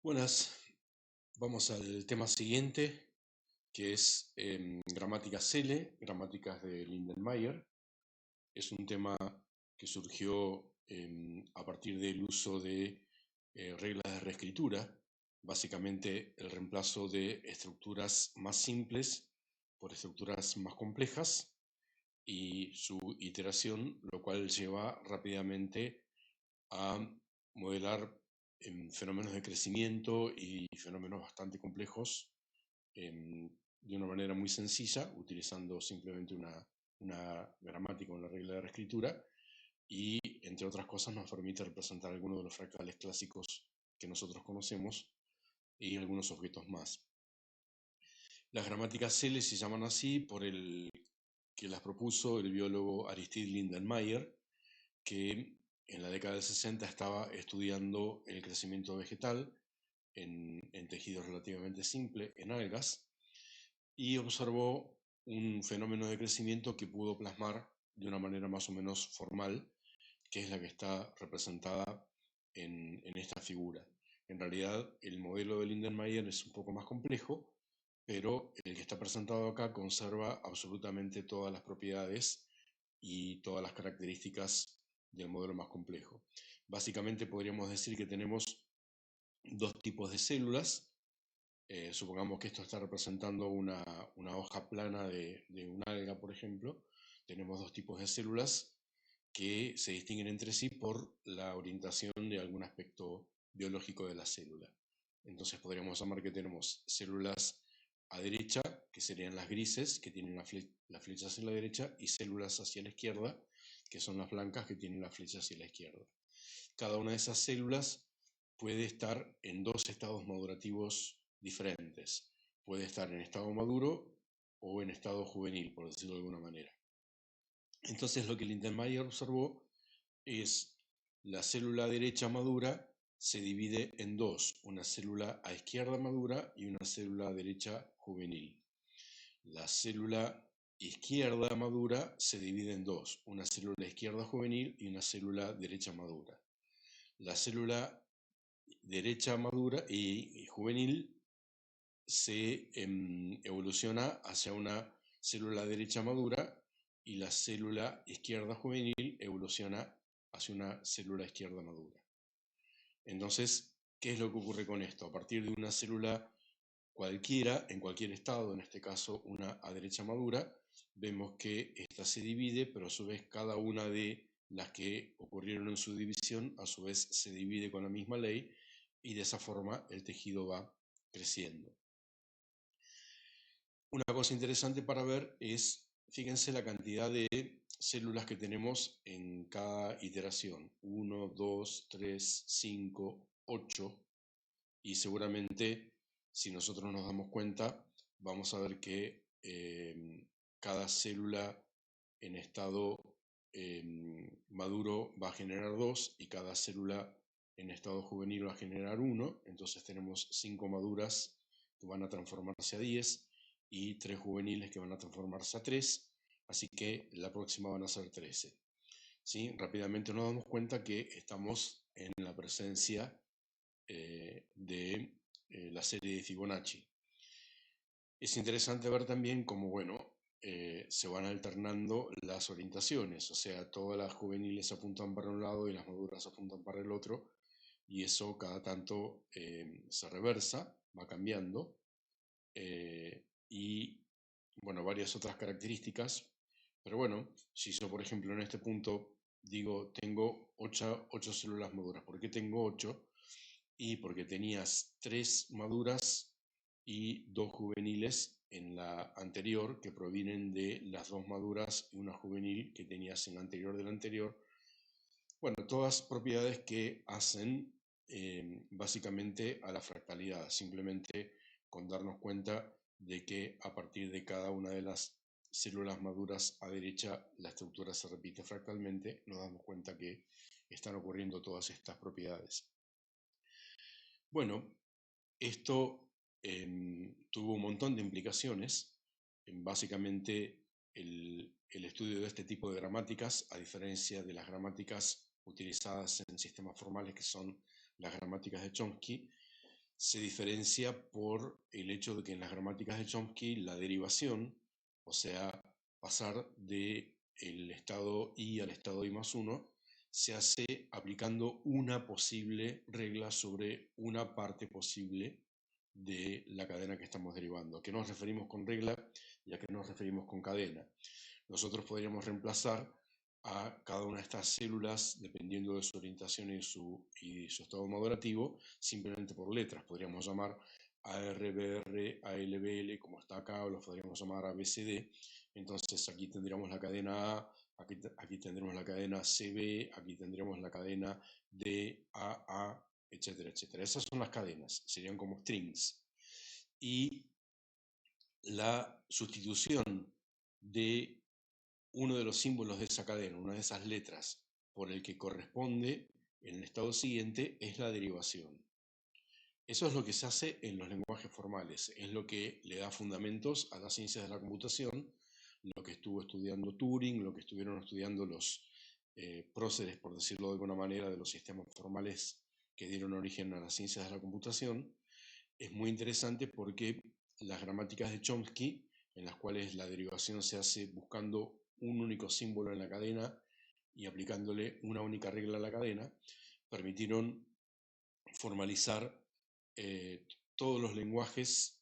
Buenas, vamos al tema siguiente, que es gramáticas Cele, gramáticas de Lindenmayer. Es un tema que surgió a partir del uso de reglas de reescritura, básicamente el reemplazo de estructuras más simples por estructuras más complejas y su iteración, lo cual lleva rápidamente a modelar fenómenos de crecimiento y fenómenos bastante complejos de una manera muy sencilla, utilizando simplemente una gramática, una regla de reescritura, y entre otras cosas nos permite representar algunos de los fractales clásicos que nosotros conocemos y algunos objetos más. Las gramáticas Cele se llaman así por el que las propuso el biólogo Aristide Lindenmayer, que en la década del 60 estaba estudiando el crecimiento vegetal en tejidos relativamente simples, en algas, y observó un fenómeno de crecimiento que pudo plasmar de una manera más o menos formal, que es la que está representada en esta figura. En realidad, el modelo de Lindenmayer es un poco más complejo, pero el que está presentado acá conserva absolutamente todas las propiedades y todas las características del modelo más complejo. Básicamente podríamos decir que tenemos dos tipos de células. Supongamos que esto está representando una hoja plana de un alga, por ejemplo. Tenemos dos tipos de células que se distinguen entre sí por la orientación de algún aspecto biológico de la célula. Entonces podríamos llamar que tenemos células a derecha, que serían las grises, que tienen las flechas hacia la derecha, y células hacia la izquierda, que son las blancas, que tienen las flechas hacia la izquierda. Cada una de esas células puede estar en dos estados madurativos diferentes. Puede estar en estado maduro o en estado juvenil, por decirlo de alguna manera. Entonces lo que Lindenmayer observó es la célula derecha madura se divide en dos, una célula a izquierda madura y una célula derecha juvenil. La célula izquierda madura se divide en dos, una célula izquierda juvenil y una célula derecha madura. La célula derecha madura y juvenil se evoluciona hacia una célula derecha madura y la célula izquierda juvenil evoluciona hacia una célula izquierda madura. Entonces, ¿qué es lo que ocurre con esto? A partir de una célula cualquiera, en cualquier estado, en este caso una a derecha madura, vemos que esta se divide, pero a su vez cada una de las que ocurrieron en su división, a su vez se divide con la misma ley y de esa forma el tejido va creciendo. Una cosa interesante para ver es, fíjense la cantidad de células que tenemos en cada iteración. 1, 2, 3, 5, 8. Y seguramente, si nosotros nos damos cuenta, vamos a ver que cada célula en estado maduro va a generar 2 y cada célula en estado juvenil va a generar 1. Entonces tenemos 5 maduras que van a transformarse a 10 y 3 juveniles que van a transformarse a 3. Así que la próxima van a ser 13. ¿Sí? Rápidamente nos damos cuenta que estamos en la presencia de la serie de Fibonacci. Es interesante ver también cómo, bueno, se van alternando las orientaciones, o sea, todas las juveniles apuntan para un lado y las maduras apuntan para el otro, y eso cada tanto se reversa, va cambiando, y, bueno, varias otras características, pero bueno, si yo, por ejemplo, en este punto digo, tengo 8 células maduras, ¿por qué tengo 8? Y porque tenías 3 maduras y 2 juveniles en la anterior que provienen de las 2 maduras y una juvenil que tenías en la anterior de la anterior. Bueno, todas propiedades que hacen básicamente a la fractalidad, simplemente con darnos cuenta de que a partir de cada una de las células maduras a derecha la estructura se repite fractalmente, nos damos cuenta que están ocurriendo todas estas propiedades. Bueno, esto tuvo un montón de implicaciones. Básicamente, el estudio de este tipo de gramáticas, a diferencia de las gramáticas utilizadas en sistemas formales, que son las gramáticas de Chomsky, se diferencia por el hecho de que en las gramáticas de Chomsky la derivación, o sea, pasar del estado I al estado I más 1, se hace aplicando una posible regla sobre una parte posible de la cadena que estamos derivando. ¿A qué nos referimos con regla y a qué nos referimos con cadena? Nosotros podríamos reemplazar a cada una de estas células, dependiendo de su orientación y su estado madurativo, simplemente por letras. Podríamos llamar ARBR, ALBL, como está acá, o los podríamos llamar ABCD. Entonces aquí tendríamos la cadena A, aquí tendremos la cadena CB, aquí tendremos la cadena DAA, etcétera, etcétera. Esas son las cadenas, serían como strings. Y la sustitución de uno de los símbolos de esa cadena, una de esas letras, por el que corresponde en el estado siguiente, es la derivación. Eso es lo que se hace en los lenguajes formales, es lo que le da fundamentos a las ciencias de la computación, lo que estuvo estudiando Turing, lo que estuvieron estudiando los próceres, por decirlo de alguna manera, de los sistemas formales que dieron origen a las ciencias de la computación. Es muy interesante porque las gramáticas de Chomsky, en las cuales la derivación se hace buscando un único símbolo en la cadena y aplicándole una única regla a la cadena, permitieron formalizar todos los lenguajes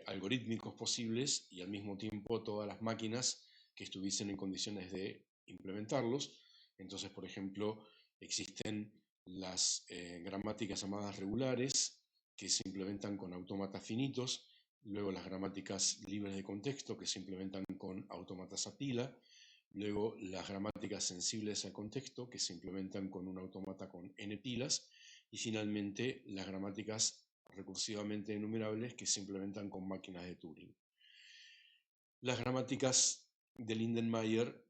algorítmicos posibles y al mismo tiempo todas las máquinas que estuviesen en condiciones de implementarlos. Entonces, por ejemplo, existen las gramáticas llamadas regulares, que se implementan con autómatas finitos, luego las gramáticas libres de contexto, que se implementan con autómatas a pila, luego las gramáticas sensibles al contexto, que se implementan con un autómata con n pilas, y finalmente las gramáticas recursivamente enumerables, que se implementan con máquinas de Turing. Las gramáticas de Lindenmayer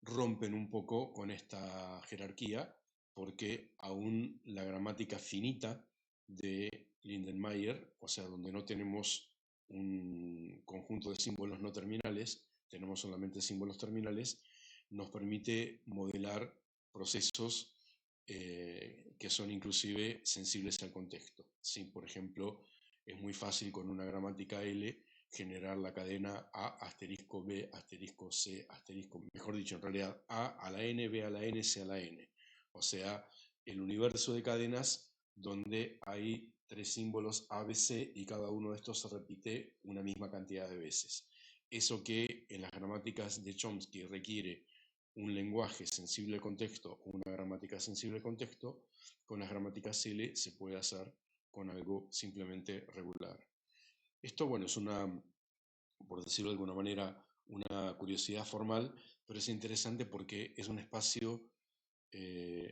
rompen un poco con esta jerarquía, porque aún la gramática finita de Lindenmayer, o sea, donde no tenemos un conjunto de símbolos no terminales, tenemos solamente símbolos terminales, nos permite modelar procesos que son inclusive sensibles al contexto. ¿Sí? Por ejemplo, es muy fácil con una gramática L generar la cadena A asterisco B asterisco C asterisco, mejor dicho, en realidad A a la N, B a la N, C a la N. O sea, el universo de cadenas donde hay tres símbolos A, B, C y cada uno de estos se repite una misma cantidad de veces. Eso que en las gramáticas de Chomsky requiere un lenguaje sensible al contexto, una gramática sensible al contexto, con las gramáticas L se puede hacer con algo simplemente regular. Esto, bueno, es una, por decirlo de alguna manera, una curiosidad formal, pero es interesante porque es un espacio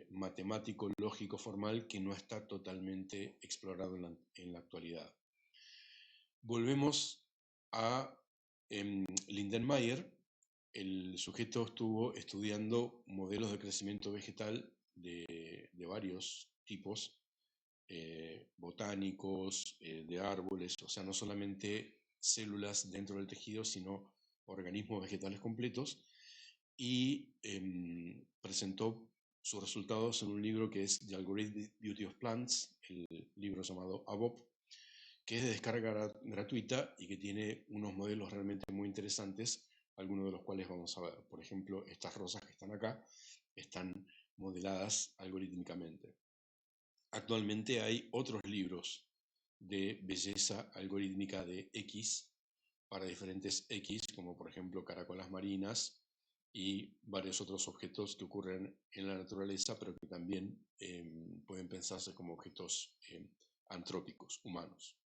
matemático, lógico, formal que no está totalmente explorado en la actualidad. Volvemos a Lindenmayer. El sujeto estuvo estudiando modelos de crecimiento vegetal de varios tipos, botánicos, de árboles, o sea, no solamente células dentro del tejido, sino organismos vegetales completos, y presentó sus resultados en un libro que es The Algorithmic Beauty of Plants, el libro llamado ABOP, que es de descarga gratuita y que tiene unos modelos realmente muy interesantes, algunos de los cuales vamos a ver. Por ejemplo, estas rosas que están acá están modeladas algorítmicamente. Actualmente hay otros libros de belleza algorítmica de X para diferentes X, como por ejemplo caracolas marinas y varios otros objetos que ocurren en la naturaleza, pero que también pueden pensarse como objetos antrópicos, humanos.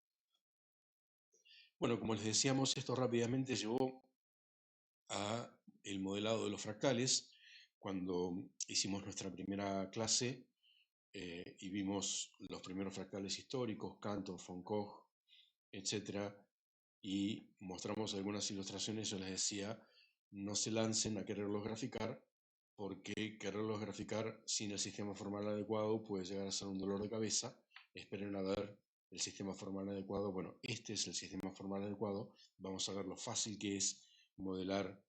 Bueno, como les decíamos, esto rápidamente llevó a el modelado de los fractales. Cuando hicimos nuestra primera clase y vimos los primeros fractales históricos, Cantor, von Koch, etc., y mostramos algunas ilustraciones, yo les decía, no se lancen a quererlos graficar, porque quererlos graficar sin el sistema formal adecuado puede llegar a ser un dolor de cabeza. Esperen a ver el sistema formal adecuado. Bueno, este es el sistema formal adecuado. Vamos a ver lo fácil que es modelar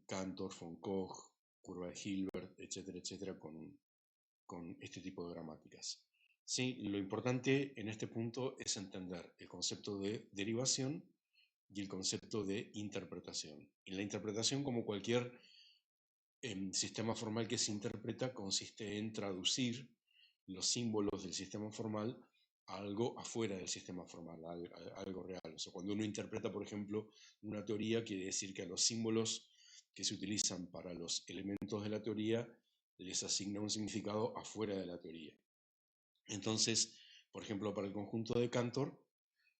Cantor, von Koch, curva de Hilbert, etcétera, etcétera, con este tipo de gramáticas. ¿sí? Lo importante en este punto es entender el concepto de derivación y el concepto de interpretación. En la interpretación, como cualquier sistema formal que se interpreta, consiste en traducir los símbolos del sistema formal a algo afuera del sistema formal, a algo real. O sea, cuando uno interpreta, por ejemplo, una teoría, quiere decir que a los símbolos que se utilizan para los elementos de la teoría les asigna un significado afuera de la teoría. Entonces, por ejemplo, para el conjunto de Cantor,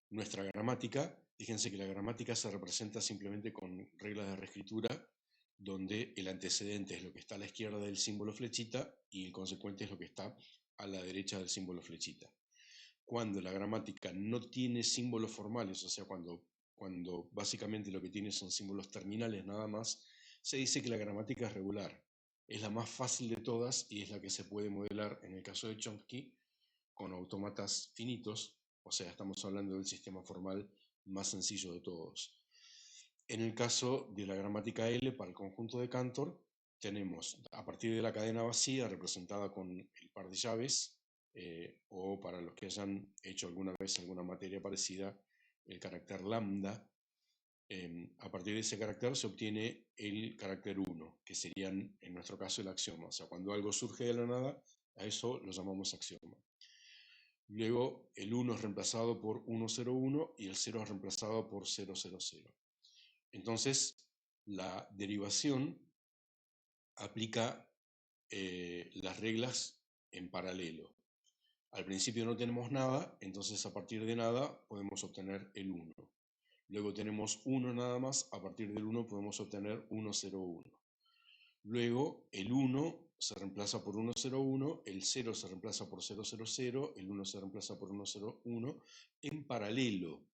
nuestra gramática, fíjense que la gramática se representa simplemente con reglas de reescritura, donde el antecedente es lo que está a la izquierda del símbolo flechita y el consecuente es lo que está a la derecha del símbolo flechita. Cuando la gramática no tiene símbolos formales, o sea, cuando básicamente lo que tiene son símbolos terminales nada más, se dice que la gramática es regular. Es la más fácil de todas y es la que se puede modelar en el caso de Chomsky con autómatas finitos, o sea, estamos hablando del sistema formal más sencillo de todos. En el caso de la gramática L para el conjunto de Cantor, tenemos a partir de la cadena vacía representada con el par de llaves, o para los que hayan hecho alguna vez alguna materia parecida, el carácter lambda. A partir de ese carácter se obtiene el carácter 1, que serían en nuestro caso el axioma. O sea, cuando algo surge de la nada, a eso lo llamamos axioma. Luego el 1 es reemplazado por 101 y el 0 es reemplazado por 000. Entonces, la derivación aplica las reglas en paralelo. Al principio no tenemos nada, entonces a partir de nada podemos obtener el 1. Luego tenemos 1 nada más, a partir del 1 podemos obtener 101. Luego el 1 se reemplaza por 101, el 0 se reemplaza por 000, el 1 se reemplaza por 101 en paralelo.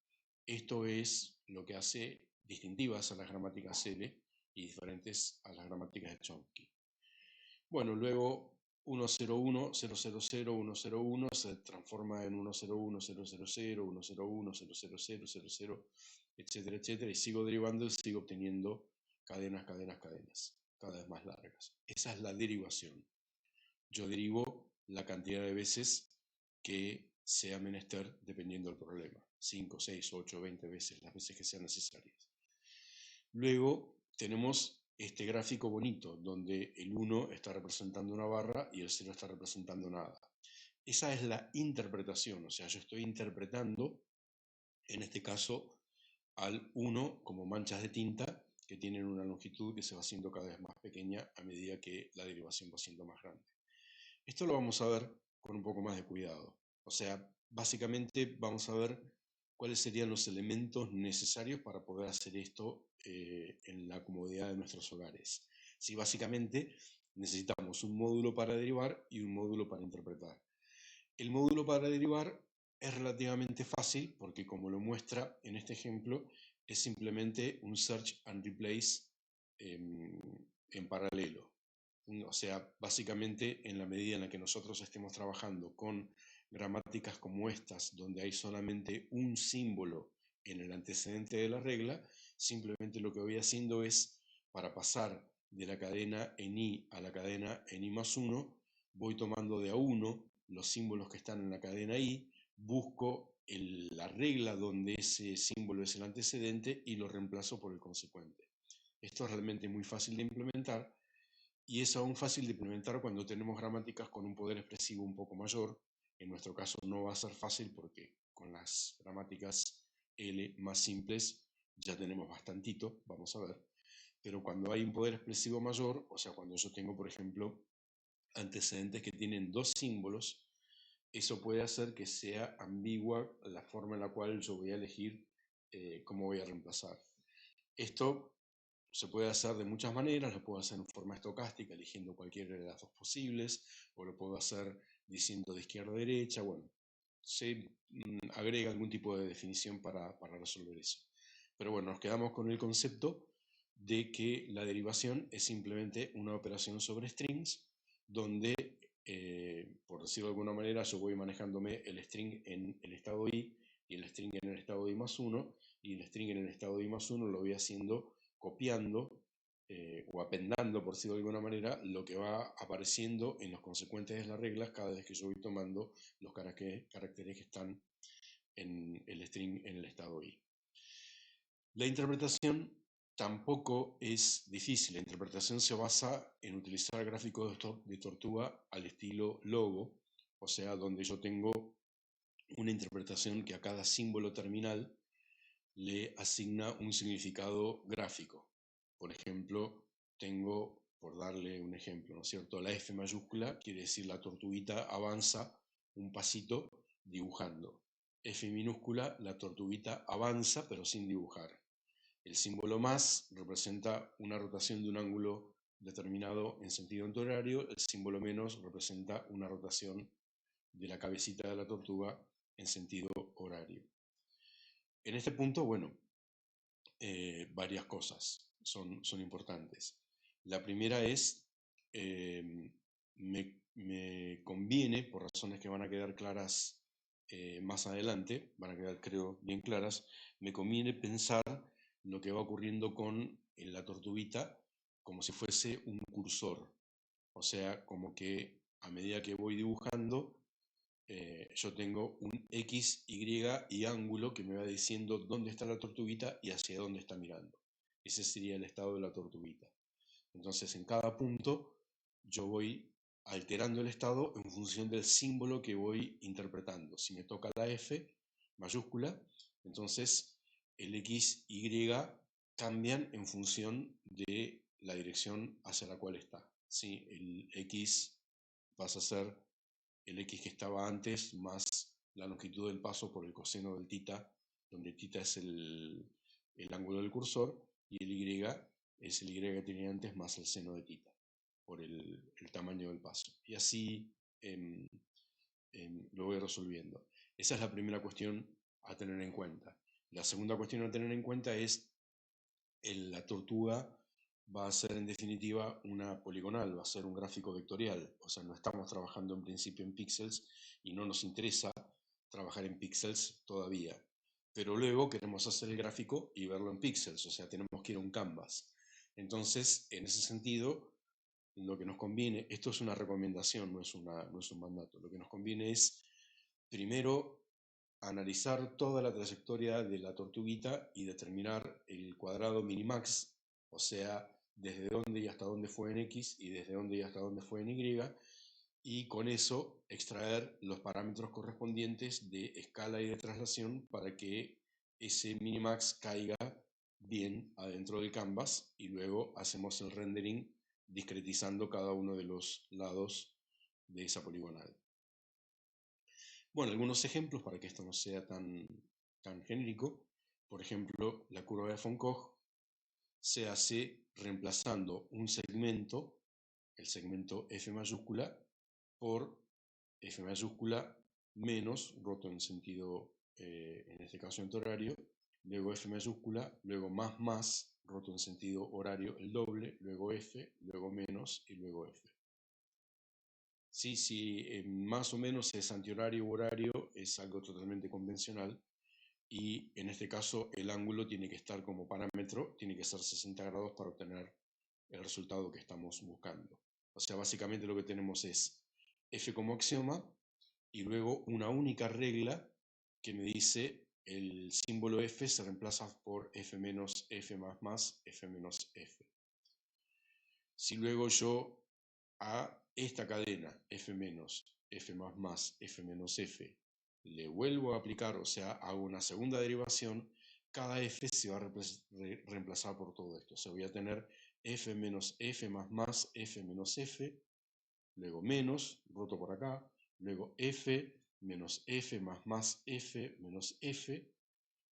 Esto es lo que hace distintivas a las gramáticas L y diferentes a las gramáticas de Chomsky. Bueno, luego 101, 000, 101 se transforma en 101, 000, 101, 000, 00, etcétera, etcétera, y sigo derivando y sigo obteniendo cadenas, cadenas, cadenas, cada vez más largas. Esa es la derivación. Yo derivo la cantidad de veces que sea menester dependiendo del problema. 5, 6, 8, 20 veces, las veces que sean necesarias. Luego tenemos este gráfico bonito, donde el 1 está representando una barra y el 0 está representando nada. Esa es la interpretación, o sea, yo estoy interpretando, en este caso, al 1 como manchas de tinta que tienen una longitud que se va haciendo cada vez más pequeña a medida que la derivación va siendo más grande. Esto lo vamos a ver con un poco más de cuidado. O sea, básicamente vamos a ver cuáles serían los elementos necesarios para poder hacer esto en la comodidad de nuestros hogares. Sí, básicamente necesitamos un módulo para derivar y un módulo para interpretar. El módulo para derivar es relativamente fácil porque, como lo muestra en este ejemplo, es simplemente un search and replace en paralelo. O sea, básicamente en la medida en la que nosotros estemos trabajando con gramáticas como estas, donde hay solamente un símbolo en el antecedente de la regla, simplemente lo que voy haciendo es, para pasar de la cadena en i a la cadena en i más 1, voy tomando de a uno los símbolos que están en la cadena i, busco la regla donde ese símbolo es el antecedente y lo reemplazo por el consecuente. Esto es realmente muy fácil de implementar y es aún fácil de implementar cuando tenemos gramáticas con un poder expresivo un poco mayor. En nuestro caso no va a ser fácil porque con las gramáticas L más simples ya tenemos bastantito, vamos a ver. Pero cuando hay un poder expresivo mayor, o sea, cuando yo tengo, por ejemplo, antecedentes que tienen dos símbolos, eso puede hacer que sea ambigua la forma en la cual yo voy a elegir cómo voy a reemplazar. Esto se puede hacer de muchas maneras, lo puedo hacer en forma estocástica, eligiendo cualquiera de las dos posibles, o lo puedo hacer diciendo de izquierda a derecha, bueno, se agrega algún tipo de definición para resolver eso. Pero bueno, nos quedamos con el concepto de que la derivación es simplemente una operación sobre strings, donde, por decirlo de alguna manera, yo voy manejándome el string en el estado i y el string en el estado i más 1, y el string en el estado i más 1 lo voy haciendo copiando o apendando, por decirlo de alguna manera, lo que va apareciendo en los consecuentes de las reglas cada vez que yo voy tomando los caracteres que están en el string en el estado i. La interpretación tampoco es difícil. La interpretación se basa en utilizar gráficos de tortuga al estilo logo, o sea, donde yo tengo una interpretación que a cada símbolo terminal le asigna un significado gráfico. Por ejemplo, tengo, por darle un ejemplo, ¿no es cierto? La F mayúscula quiere decir la tortuguita avanza un pasito dibujando. F minúscula, la tortuguita avanza pero sin dibujar. El símbolo más representa una rotación de un ángulo determinado en sentido antihorario. El símbolo menos representa una rotación de la cabecita de la tortuga en sentido horario. En este punto, bueno, varias cosas son importantes. La primera es, me conviene, por razones que van a quedar claras más adelante, van a quedar creo bien claras, me conviene pensar lo que va ocurriendo con la tortuguita como si fuese un cursor. O sea, como que a medida que voy dibujando, yo tengo un X, Y y ángulo que me va diciendo dónde está la tortuguita y hacia dónde está mirando. Ese sería el estado de la tortuguita. Entonces, en cada punto, yo voy alterando el estado en función del símbolo que voy interpretando. Si me toca la F mayúscula, entonces el X, Y cambian en función de la dirección hacia la cual está. ¿Sí? El X pasa a ser el X que estaba antes más la longitud del paso por el coseno del θ, donde θ es el ángulo del cursor, y el Y es el Y que tenía antes más el seno de θ, por el tamaño del paso. Y así lo voy resolviendo. Esa es la primera cuestión a tener en cuenta. La segunda cuestión a tener en cuenta es la tortuga va a ser en definitiva una poligonal, va a ser un gráfico vectorial, o sea, no estamos trabajando en principio en píxeles y no nos interesa trabajar en píxeles todavía, pero luego queremos hacer el gráfico y verlo en píxeles, o sea, tenemos que ir a un canvas. Entonces, en ese sentido, lo que nos conviene, esto es una recomendación, no es un mandato, lo que nos conviene es primero analizar toda la trayectoria de la tortuguita y determinar el cuadrado minimax, o sea, desde dónde y hasta dónde fue en X y desde dónde y hasta dónde fue en Y, y con eso extraer los parámetros correspondientes de escala y de traslación para que ese minimax caiga bien adentro del canvas y luego hacemos el rendering discretizando cada uno de los lados de esa poligonal. Bueno, algunos ejemplos para que esto no sea tan genérico. Por ejemplo, la curva de von Koch se hace reemplazando un segmento, el segmento F mayúscula, por F mayúscula menos, roto en sentido, en este caso en horario, luego F mayúscula, luego más, roto en sentido horario el doble, luego F, luego menos y luego F. Sí, más o menos es antihorario u horario, es algo totalmente convencional y en este caso el ángulo tiene que estar como parámetro, tiene que ser 60 grados para obtener el resultado que estamos buscando. O sea, básicamente lo que tenemos es F como axioma y luego una única regla que me dice el símbolo F se reemplaza por F menos F más F menos F. Si luego yo a esta cadena F menos, F más, F menos F, le vuelvo a aplicar, o sea, hago una segunda derivación, cada F se va a reemplazar por todo esto. O sea, voy a tener F menos F más, F menos F, luego menos, roto por acá, luego F menos F más, F menos F,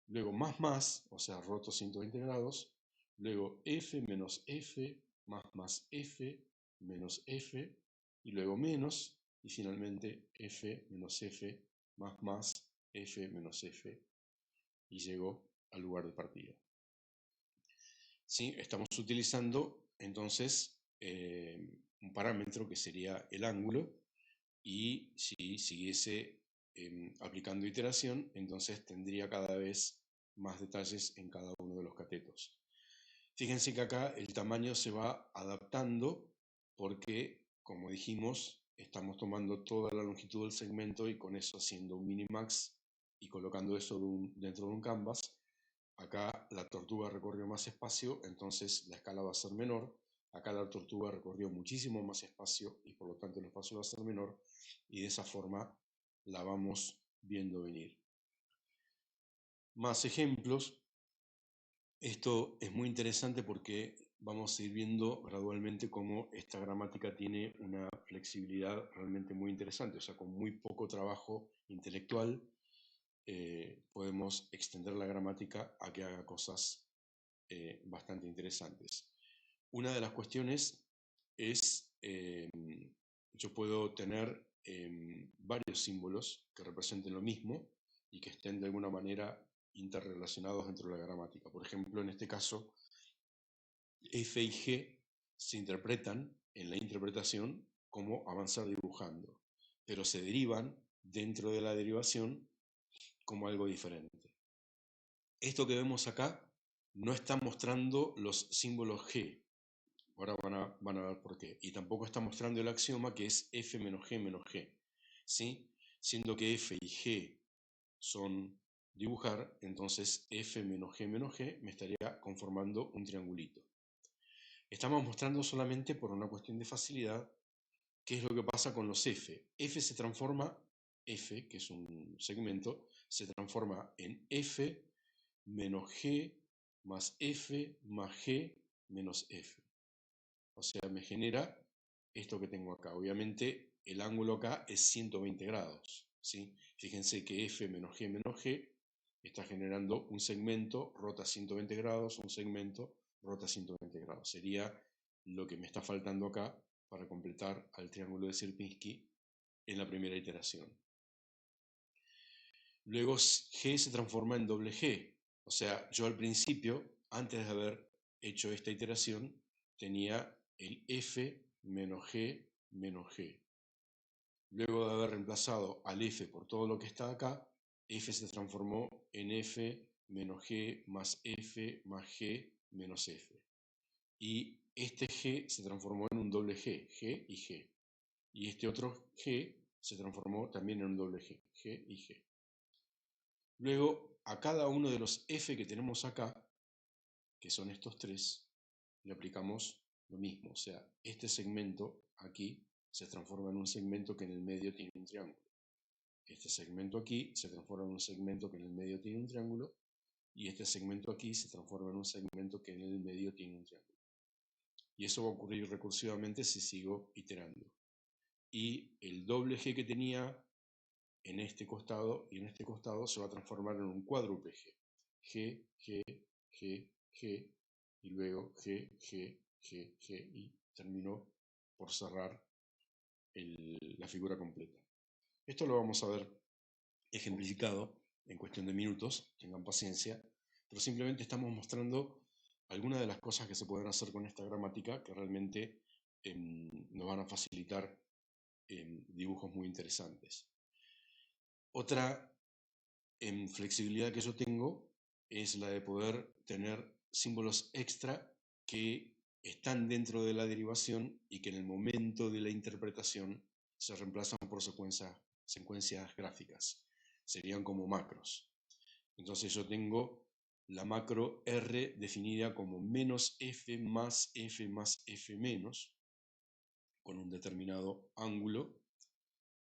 luego más, o sea, roto 120 grados, luego F menos F más F menos F, y luego menos, y finalmente F menos F más F menos F, y llego al lugar de partida. ¿Sí? Estamos utilizando entonces un parámetro que sería el ángulo, y si siguiese aplicando iteración, entonces tendría cada vez más detalles en cada uno de los catetos. Fíjense que acá el tamaño se va adaptando porque, como dijimos, estamos tomando toda la longitud del segmento y con eso haciendo un minimax y colocando eso dentro de un canvas. Acá la tortuga recorrió más espacio, entonces la escala va a ser menor. Acá la tortuga recorrió muchísimo más espacio y por lo tanto el espacio va a ser menor. Y de esa forma la vamos viendo venir. Más ejemplos. Esto es muy interesante porque vamos a ir viendo gradualmente cómo esta gramática tiene una flexibilidad realmente muy interesante. O sea, con muy poco trabajo intelectual podemos extender la gramática a que haga cosas bastante interesantes. Una de las cuestiones es, yo puedo tener varios símbolos que representen lo mismo y que estén de alguna manera interrelacionados dentro de la gramática. Por ejemplo, en este caso, F y G se interpretan en la interpretación como avanzar dibujando, pero se derivan dentro de la derivación como algo diferente. Esto que vemos acá no está mostrando los símbolos G. Ahora van a ver por qué. Y tampoco está mostrando el axioma que es F menos G menos G. ¿Sí? Siendo que F y G son dibujar, entonces F menos G me estaría conformando un triangulito. Estamos mostrando solamente por una cuestión de facilidad qué es lo que pasa con los F. F se transforma, F, que es un segmento, se transforma en F menos G más F más G menos F. O sea, me genera esto que tengo acá. Obviamente el ángulo acá es 120 grados. ¿Sí? Fíjense que F menos G está generando un segmento, rota 120 grados, un segmento, rota 120 grados. Sería lo que me está faltando acá para completar al triángulo de Sierpinski en la primera iteración. Luego G se transforma en doble G. O sea, yo al principio, antes de haber hecho esta iteración, tenía el F menos G menos G. Luego de haber reemplazado al F por todo lo que está acá, F se transformó en F menos G más F más G menos F. Y este G se transformó en un doble G, G y G. Y este otro G se transformó también en un doble G, G y G. Luego, a cada uno de los F que tenemos acá, que son estos tres, le aplicamos lo mismo. O sea, este segmento aquí se transforma en un segmento que en el medio tiene un triángulo. Este segmento aquí se transforma en un segmento que en el medio tiene un triángulo. Y este segmento aquí se transforma en un segmento que en el medio tiene un triángulo. Y eso va a ocurrir recursivamente si sigo iterando. Y el doble G que tenía en este costado y en este costado se va a transformar en un cuádruple G. G, G, G, G, y luego G, G, G, G, y terminó por cerrar la figura completa. Esto lo vamos a ver ejemplificado en cuestión de minutos, tengan paciencia, pero simplemente estamos mostrando algunas de las cosas que se pueden hacer con esta gramática que realmente nos van a facilitar dibujos muy interesantes. Otra flexibilidad que yo tengo es la de poder tener símbolos extra que están dentro de la derivación y que en el momento de la interpretación se reemplazan por secuencias gráficas. Serían como macros. Entonces yo tengo la macro R definida como menos F más F más F menos, con un determinado ángulo.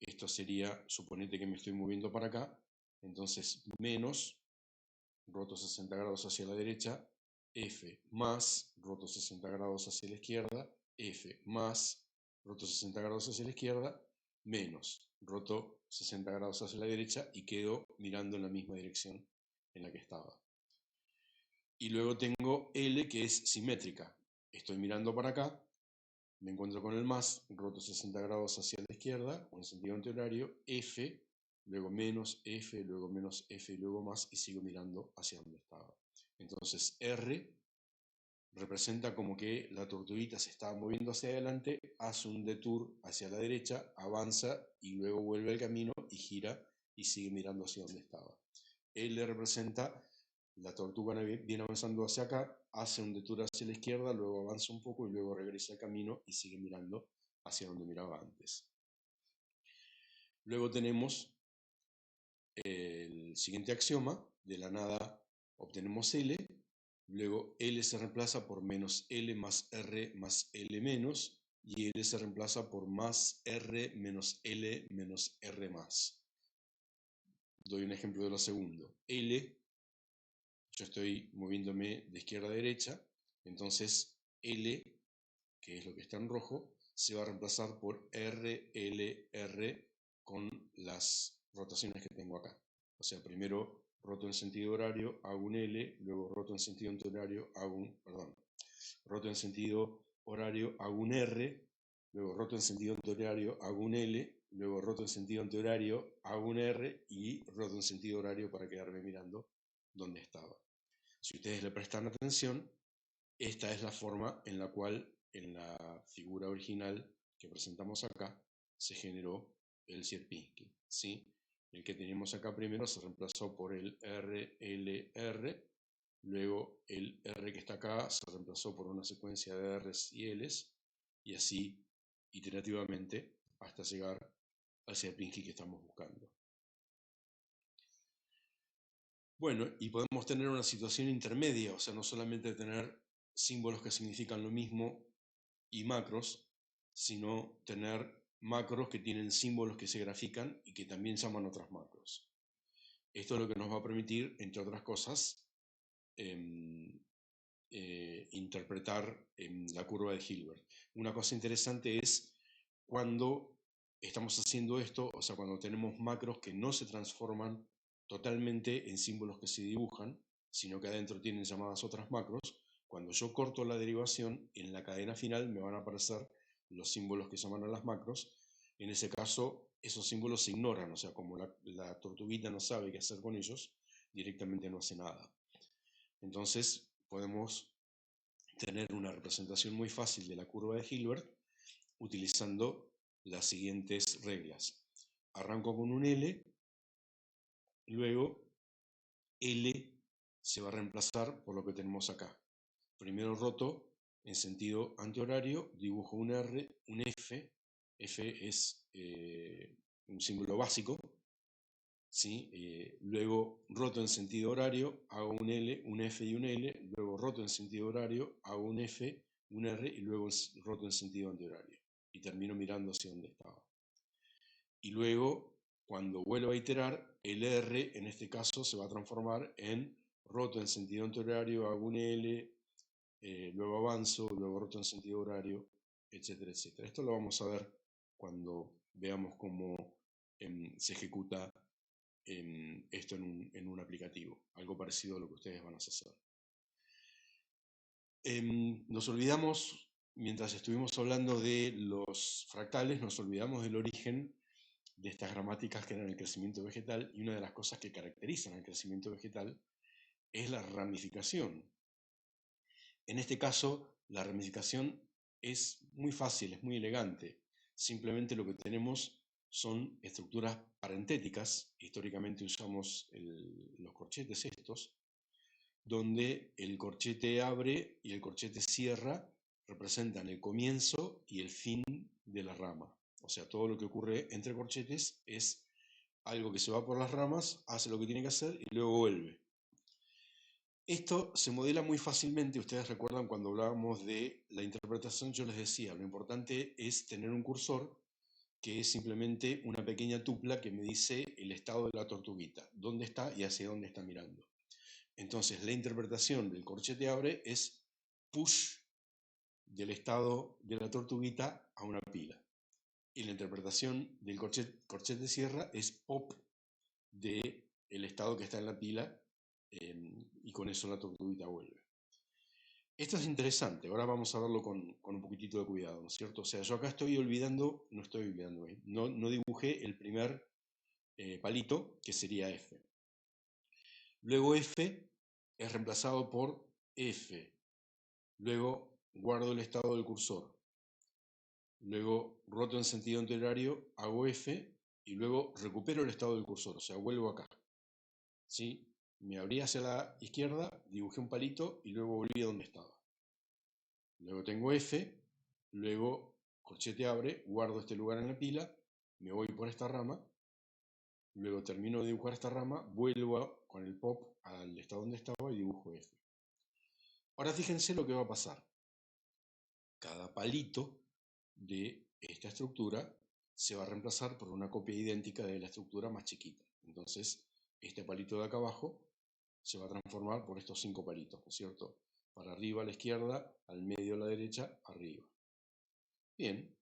Esto sería, suponete que me estoy moviendo para acá, entonces menos, roto 60 grados hacia la derecha, F más, roto 60 grados hacia la izquierda, F más, roto 60 grados hacia la izquierda, menos, roto 60 grados hacia la derecha y quedo mirando en la misma dirección en la que estaba. Y luego tengo L que es simétrica. Estoy mirando para acá, me encuentro con el más, roto 60 grados hacia la izquierda, o en sentido antihorario, F, luego menos F, luego menos F y luego más, y sigo mirando hacia donde estaba. Entonces R representa como que la tortuguita se está moviendo hacia adelante, hace un detour hacia la derecha, avanza y luego vuelve al camino y gira y sigue mirando hacia donde estaba. L representa la tortuga viene avanzando hacia acá, hace un detour hacia la izquierda, luego avanza un poco y luego regresa al camino y sigue mirando hacia donde miraba antes. Luego tenemos el siguiente axioma: de la nada obtenemos L, luego L se reemplaza por menos L más R más L menos, y L se reemplaza por más R menos L menos R más. Doy un ejemplo de lo segundo. L, yo estoy moviéndome de izquierda a derecha, entonces L, que es lo que está en rojo, se va a reemplazar por R, L, R con las rotaciones que tengo acá. O sea, primero roto en sentido horario, hago un L, luego roto en sentido antihorario, roto en sentido horario, hago un R, luego roto en sentido antihorario, hago un L, luego roto en sentido antihorario, hago un R y roto en sentido horario para quedarme mirando donde estaba. Si ustedes le prestan atención, esta es la forma en la cual en la figura original que presentamos acá se generó el Sierpinski, ¿sí? El que teníamos acá primero se reemplazó por el RLR, luego el R que está acá se reemplazó por una secuencia de Rs y Ls, y así iterativamente hasta llegar al Sierpinski que estamos buscando. Bueno, y podemos tener una situación intermedia, o sea, no solamente tener símbolos que significan lo mismo y macros, sino tener macros que tienen símbolos que se grafican y que también llaman otras macros. Esto es lo que nos va a permitir, entre otras cosas, interpretar la curva de Hilbert. Una cosa interesante es cuando estamos haciendo esto, o sea, cuando tenemos macros que no se transforman totalmente en símbolos que se dibujan, sino que adentro tienen llamadas otras macros. Cuando yo corto la derivación, en la cadena final me van a aparecer los símbolos que llaman a las macros. En ese caso, esos símbolos se ignoran, o sea, como la tortuguita no sabe qué hacer con ellos, directamente no hace nada. Entonces, podemos tener una representación muy fácil de la curva de Hilbert utilizando las siguientes reglas. Arranco con un L, luego L se va a reemplazar por lo que tenemos acá. Primero roto en sentido antihorario, dibujo un R, un F, F es un símbolo básico, ¿sí? Luego roto en sentido horario, hago un L, un F y un L, luego roto en sentido horario, hago un F, un R y luego roto en sentido antihorario. Y termino mirando hacia donde estaba. Y luego, cuando vuelvo a iterar, el R en este caso se va a transformar en roto en sentido antihorario, hago un L, luego avanzo, luego roto en sentido horario, etcétera, etcétera. Esto lo vamos a ver cuando veamos cómo se ejecuta esto en un aplicativo, algo parecido a lo que ustedes van a hacer. Nos olvidamos, mientras estuvimos hablando de los fractales, nos olvidamos del origen de estas gramáticas que eran el crecimiento vegetal, y una de las cosas que caracterizan al crecimiento vegetal es la ramificación. En este caso, la ramificación es muy fácil, es muy elegante. Simplemente lo que tenemos son estructuras parentéticas. Históricamente usamos los corchetes estos, donde el corchete abre y el corchete cierra representan el comienzo y el fin de la rama. O sea, todo lo que ocurre entre corchetes es algo que se va por las ramas, hace lo que tiene que hacer y luego vuelve. Esto se modela muy fácilmente. Ustedes recuerdan cuando hablábamos de la interpretación, yo les decía, lo importante es tener un cursor que es simplemente una pequeña tupla que me dice el estado de la tortuguita, dónde está y hacia dónde está mirando. Entonces, la interpretación del corchete abre es push del estado de la tortuguita a una pila. Y la interpretación del corchete cierra es pop del estado que está en la pila, y con eso la tortuguita vuelve. Esto es interesante, ahora vamos a verlo con un poquitito de cuidado, ¿no es cierto? O sea, yo acá estoy olvidando, no dibujé el primer palito, que sería F. Luego F es reemplazado por F. Luego guardo el estado del cursor. Luego roto en sentido antihorario, hago F y luego recupero el estado del cursor, o sea, vuelvo acá. ¿Sí? Me abrí hacia la izquierda, dibujé un palito y luego volví a donde estaba. Luego tengo F, luego corchete abre, guardo este lugar en la pila, me voy por esta rama, luego termino de dibujar esta rama, vuelvo con el pop al estado donde estaba y dibujo F. Ahora fíjense lo que va a pasar. Cada palito de esta estructura se va a reemplazar por una copia idéntica de la estructura más chiquita. Entonces, este palito de acá abajo se va a transformar por estos 5 palitos, ¿no es cierto? Para arriba a la izquierda, al medio a la derecha, arriba. Bien.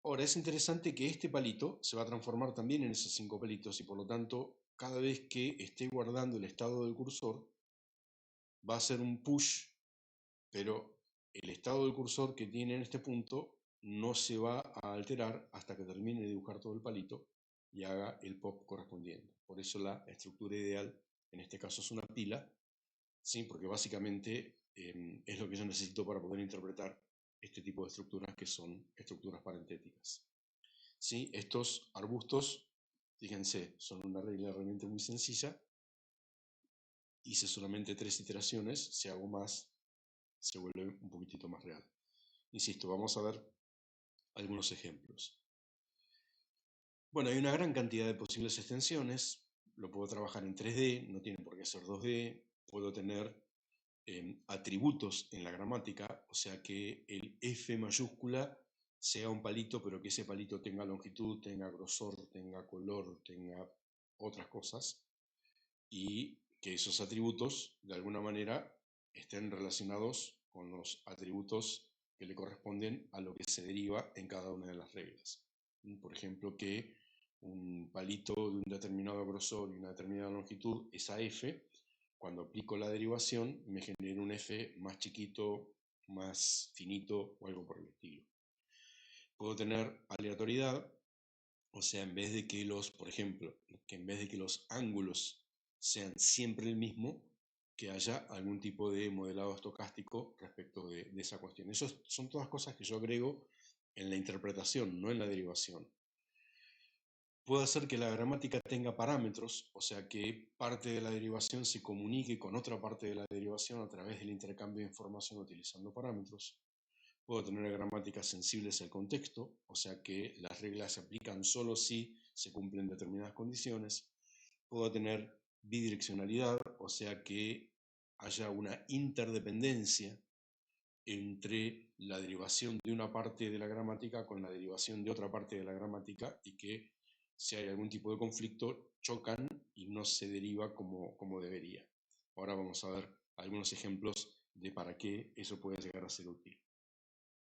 Ahora es interesante que este palito se va a transformar también en esos 5 palitos y por lo tanto, cada vez que esté guardando el estado del cursor, va a ser un push, pero el estado del cursor que tiene en este punto no se va a alterar hasta que termine de dibujar todo el palito y haga el pop correspondiente. Por eso la estructura ideal, en este caso, es una pila, ¿sí? Porque básicamente es lo que yo necesito para poder interpretar este tipo de estructuras que son estructuras parentéticas. ¿Sí? Estos arbustos, fíjense, son una regla realmente muy sencilla. Hice solamente 3 iteraciones, si hago más, se vuelve un poquitito más real. Insisto, vamos a ver algunos ejemplos. Bueno, hay una gran cantidad de posibles extensiones. Lo puedo trabajar en 3D, no tiene por qué ser 2D. Puedo tener atributos en la gramática, o sea que el F mayúscula sea un palito, pero que ese palito tenga longitud, tenga grosor, tenga color, tenga otras cosas, y que esos atributos, de alguna manera, estén relacionados con los atributos que le corresponden a lo que se deriva en cada una de las reglas. Por ejemplo, que un palito de un determinado grosor y una determinada longitud, esa F, cuando aplico la derivación, me genera un F más chiquito, más finito o algo por el estilo. Puedo tener aleatoriedad, o sea, en vez de que por ejemplo, que en vez de que los ángulos sean siempre el mismo, que haya algún tipo de modelado estocástico respecto de esa cuestión. Eso son todas cosas que yo agrego en la interpretación, no en la derivación. Puedo hacer que la gramática tenga parámetros, o sea que parte de la derivación se comunique con otra parte de la derivación a través del intercambio de información utilizando parámetros. Puedo tener gramáticas sensibles al contexto, o sea que las reglas se aplican solo si se cumplen determinadas condiciones. Puedo tener bidireccionalidad, o sea que haya una interdependencia entre la derivación de una parte de la gramática con la derivación de otra parte de la gramática y que si hay algún tipo de conflicto chocan y no se deriva como debería. Ahora vamos a ver algunos ejemplos de para qué eso puede llegar a ser útil.